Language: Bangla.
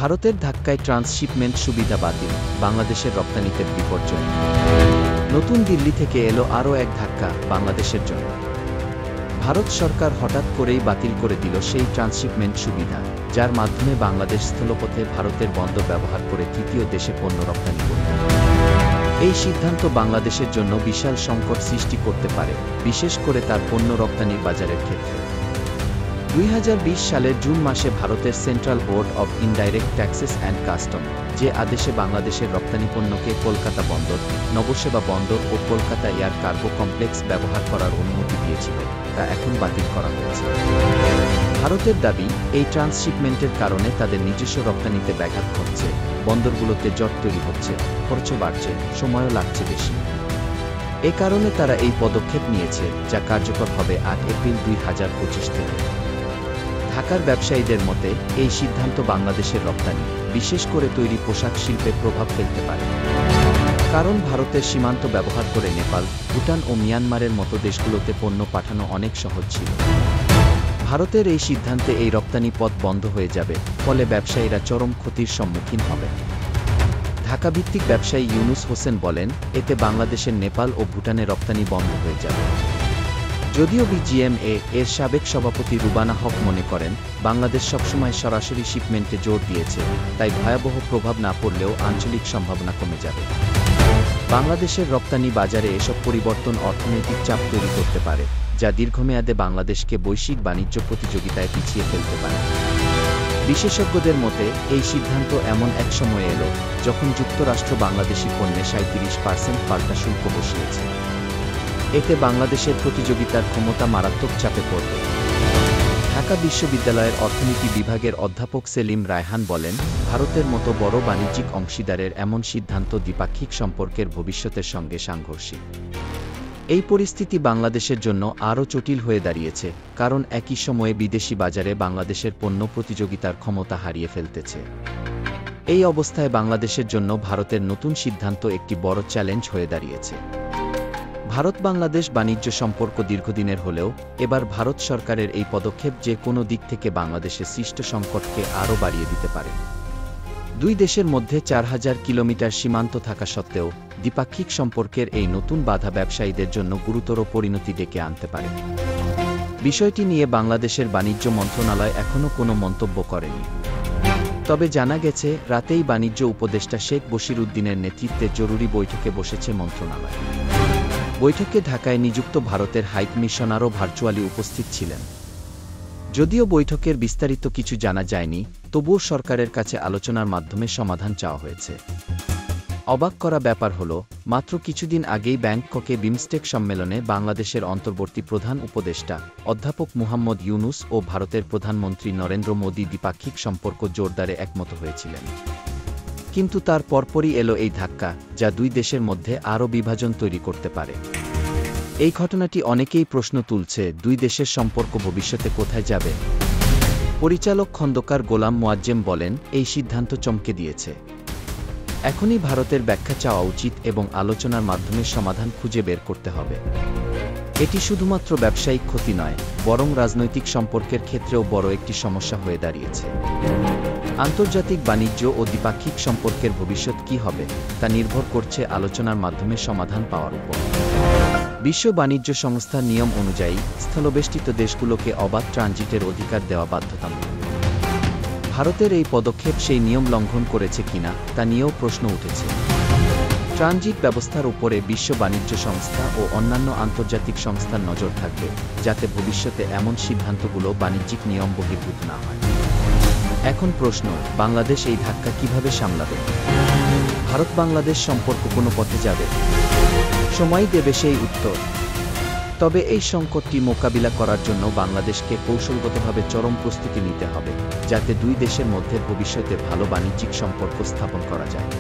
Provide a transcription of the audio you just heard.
ভারতের ধাক্কায় ট্রান্সশিপমেন্ট সুবিধা বাতিল, বাংলাদেশের রপ্তানিতে বিপর্যয়। নতুন দিল্লি থেকে এলো আরও এক ধাক্কা বাংলাদেশের জন্য। ভারত সরকার হঠাৎ করেই বাতিল করে দিল সেই ট্রান্সশিপমেন্ট সুবিধা, যার মাধ্যমে বাংলাদেশ স্থলপথে ভারতের বন্দর ব্যবহার করে তৃতীয় দেশে পণ্য রপ্তানি করত। এই সিদ্ধান্ত বাংলাদেশের জন্য বিশাল সংকট সৃষ্টি করতে পারে, বিশেষ করে তার পণ্য রপ্তানির বাজারের ক্ষেত্রে। 2020 সালের জুন মাসে ভারতের central board of indirect taxes and custom যে আদেশে বাংলাদেশের রপ্তানি পণ্যকে কলকাতা বন্দর, নবসেবা বন্দর ও কলকাতা এয়ার কার্গো কমপ্লেক্স ব্যবহার করার অনুমতি দিয়েছিল, তা এখন বাতিল করা হয়েছে। ভারতের দাবি, এই ট্রান্সশিপমেন্টের কারণে তাদের নিজস্ব রপ্তানিতে ব্যাঘাত ঘটছে, বন্দরগুলোতে জট তৈরি হচ্ছে, খরচও বাড়ছে, সময়ও লাগছে বেশি। এ কারণে তারা এই পদক্ষেপ নিয়েছে, যা কার্যকর হবে 8 এপ্রিল 2025 থেকে। ঢাকার ব্যবসায়ীদের মতে এই সিদ্ধান্ত বাংলাদেশের রপ্তানি, বিশেষ করে তৈরি পোশাক শিল্পে প্রভাব ফেলতে পারে। কারণ ভারতের সীমান্ত ব্যবহার করে নেপাল, ভুটান ও মিয়ানমারের মতো দেশগুলোতে পণ্য পাঠানো অনেক সহজ ছিল। ভারতের এই সিদ্ধান্তে এই রপ্তানি পথ বন্ধ হয়ে যাবে, ফলে ব্যবসায়ীরা চরম ক্ষতির সম্মুখীন হবে। ঢাকাভিত্তিক ব্যবসায়ী ইউনুস হোসেন বলেন, এতে বাংলাদেশের নেপাল ও ভুটানে রপ্তানি বন্ধ হয়ে যাবে। যদিও বিজিএমএ এর সাবেক সভাপতি রুবানা হক মনে করেন, বাংলাদেশ সবসময় সরাসরি শিপমেন্টে জোর দিয়েছে, তাই ভয়াবহ প্রভাব না পড়লেও আঞ্চলিক সম্ভাবনা কমে যাবে। বাংলাদেশের রপ্তানি বাজারে এসব পরিবর্তন অর্থনৈতিক চাপ তৈরি করতে পারে, যা দীর্ঘমেয়াদে বাংলাদেশকে বৈশ্বিক বাণিজ্য প্রতিযোগিতায় পিছিয়ে ফেলতে পারে। বিশেষজ্ঞদের মতে এই সিদ্ধান্ত এমন এক সময়ে এলো, যখন যুক্তরাষ্ট্র বাংলাদেশি পণ্যে 37% পাল্টা শুল্ক বসিয়েছে। এতে বাংলাদেশের প্রতিযোগিতার ক্ষমতা মারাত্মক চাপে পড়বে। ঢাকা বিশ্ববিদ্যালয়ের অর্থনীতি বিভাগের অধ্যাপক সেলিম রায়হান বলেন, ভারতের মতো বড় বাণিজ্যিক অংশীদারের এমন সিদ্ধান্ত দ্বিপাক্ষিক সম্পর্কের ভবিষ্যতের সঙ্গে সাংঘর্ষিক। এই পরিস্থিতি বাংলাদেশের জন্য আরও জটিল হয়ে দাঁড়িয়েছে, কারণ একই সময়ে বিদেশি বাজারে বাংলাদেশের পণ্য প্রতিযোগিতার ক্ষমতা হারিয়ে ফেলতেছে। এই অবস্থায় বাংলাদেশের জন্য ভারতের নতুন সিদ্ধান্ত একটি বড় চ্যালেঞ্জ হয়ে দাঁড়িয়েছে। ভারত-বাংলাদেশ বাণিজ্য সম্পর্ক দীর্ঘদিনের হলেও এবার ভারত সরকারের এই পদক্ষেপ যে কোনো দিক থেকে বাংলাদেশে সৃষ্ট সংকটকে আরও বাড়িয়ে দিতে পারে। দুই দেশের মধ্যে 4000 কিলোমিটার সীমান্ত থাকা সত্ত্বেও দ্বিপাক্ষিক সম্পর্কের এই নতুন বাধা ব্যবসায়ীদের জন্য গুরুতর পরিণতি ডেকে আনতে পারে। বিষয়টি নিয়ে বাংলাদেশের বাণিজ্য মন্ত্রণালয় এখনও কোনো মন্তব্য করেনি। তবে জানা গেছে, রাতেই বাণিজ্য উপদেষ্টা শেখ বশির উদ্দিনের নেতৃত্বে জরুরি বৈঠকে বসেছে মন্ত্রণালয়। বৈঠকে ঢাকায় নিযুক্ত ভারতের হাইকমিশনারও ভার্চুয়ালি উপস্থিত ছিলেন। যদিও বৈঠকের বিস্তারিত কিছু জানা যায়নি, তবুও সরকারের কাছে আলোচনার মাধ্যমে সমাধান চাওয়া হয়েছে। অবাক করা ব্যাপার হল, মাত্র কিছুদিন আগেই ব্যাংককে বিমস্টেক সম্মেলনে বাংলাদেশের অন্তর্বর্তী প্রধান উপদেষ্টা অধ্যাপক মুহাম্মদ ইউনুস ও ভারতের প্রধানমন্ত্রী নরেন্দ্র মোদী দ্বিপাক্ষিক সম্পর্ক জোরদারে একমত হয়েছিলেন। কিন্তু তার পরপরই এলো এই ধাক্কা, যা দুই দেশের মধ্যে আরও বিভাজন তৈরি করতে পারে। এই ঘটনাটি অনেকেই প্রশ্ন তুলছে, দুই দেশের সম্পর্ক ভবিষ্যতে কোথায় যাবে? পরিচালক খন্দকার গোলাম মোয়াজ্জেম বলেন, এই সিদ্ধান্ত চমকে দিয়েছে। এখনই ভারতের ব্যাখ্যা চাওয়া উচিত এবং আলোচনার মাধ্যমে সমাধান খুঁজে বের করতে হবে। এটি শুধুমাত্র ব্যবসায়িক ক্ষতি নয়, বরং রাজনৈতিক সম্পর্কের ক্ষেত্রেও বড় একটি সমস্যা হয়ে দাঁড়িয়েছে। আন্তর্জাতিক বাণিজ্য ও দ্বিপাক্ষিক সম্পর্কের ভবিষ্যৎ কী হবে, তা নির্ভর করছে আলোচনার মাধ্যমে সমাধান পাওয়ার উপর। বিশ্ব বাণিজ্য সংস্থার নিয়ম অনুযায়ী স্থলবেষ্টিত দেশগুলোকে অবাধ ট্রানজিটের অধিকার দেওয়া বাধ্যতামূলক। ভারতের এই পদক্ষেপ সেই নিয়ম লঙ্ঘন করেছে কিনা তা নিয়েও প্রশ্ন উঠেছে। ট্রানজিট ব্যবস্থার উপরে বিশ্ব বাণিজ্য সংস্থা ও অন্যান্য আন্তর্জাতিক সংস্থার নজর থাকবে, যাতে ভবিষ্যতে এমন সিদ্ধান্তগুলো বাণিজ্যিক নিয়ম বহির্ভূত না হয়। এখন প্রশ্ন, বাংলাদেশ এই ধাক্কা কিভাবে সামলাবে? ভারত-বাংলাদেশ সম্পর্ক কোনো পথে যাবে? সময় দেবে সেই উত্তর। তবে এই সংকটটি মোকাবিলা করার জন্য বাংলাদেশকে কৌশলগতভাবে চরম প্রস্তুতি নিতে হবে, যাতে দুই দেশের মধ্যে ভবিষ্যতে ভালো বাণিজ্যিক সম্পর্ক স্থাপন করা যায়।